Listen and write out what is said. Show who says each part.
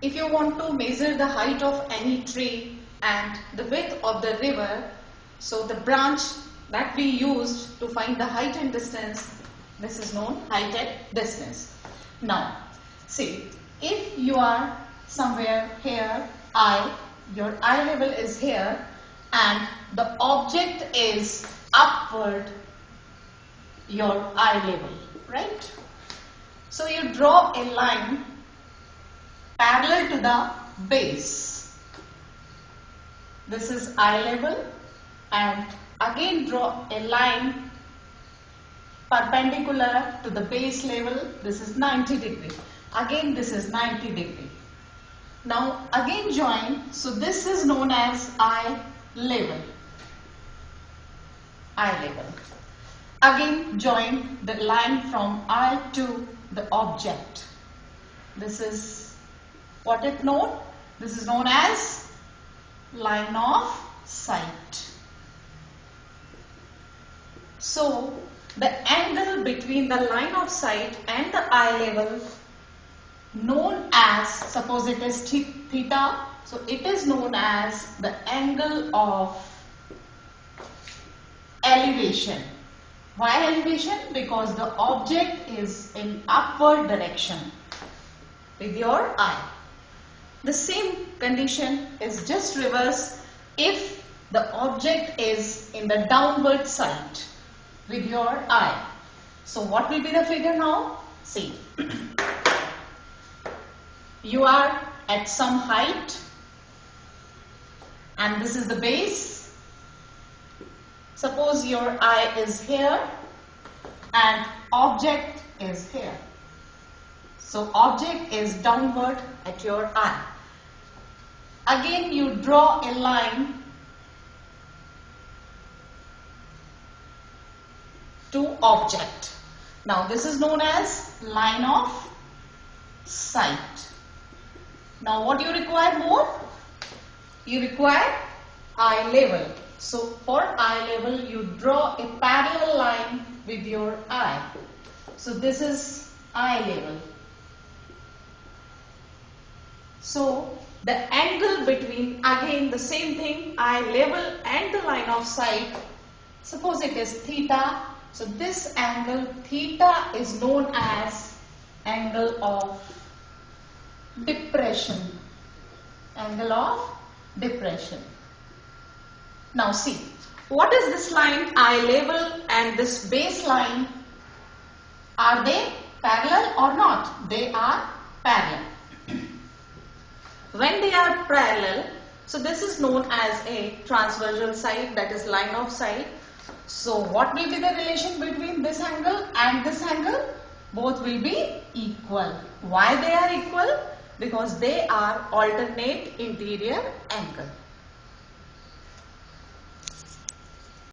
Speaker 1: if you want to measure the height of any tree and the width of the river, so the branch that we used to find the height and distance, this is known height and distance. Now, see, if you are somewhere here, your eye level is here and the object is upward your eye level, right? So you draw a line parallel to the base. This is eye level, and again draw a line perpendicular to the base level. This is 90 degree. Again this is 90 degree. Now again join. So this is known as eye level. Eye level. Again join the line from eye to the object. This is what it known? This is known as line of sight. So the angle between the line of sight and the eye level known as, suppose it is theta, so it is known as the angle of elevation. Why elevation? Because the object is in upward direction with your eye. The same condition is just reverse if the object is in the downward side with your eye. So what will be the figure now? See, you are at some height and this is the base. Suppose your eye is here and object is here. So object is downward at your eye. Again you draw a line to object. Now this is known as line of sight. Now what you require more? You require eye level. So for eye level you draw a parallel line with your eye. So this is eye level. So the angle between, again the same thing, eye level and the line of sight, suppose it is theta. So this angle theta is known as angle of depression. Angle of depression. Now see, what is this line eye level and this baseline? Are they parallel or not? They are parallel. When they are parallel, so this is known as a transversal side, that is line of sight. So what will be the relation between this angle and this angle? Both will be equal. Why they are equal? Because they are alternate interior angle.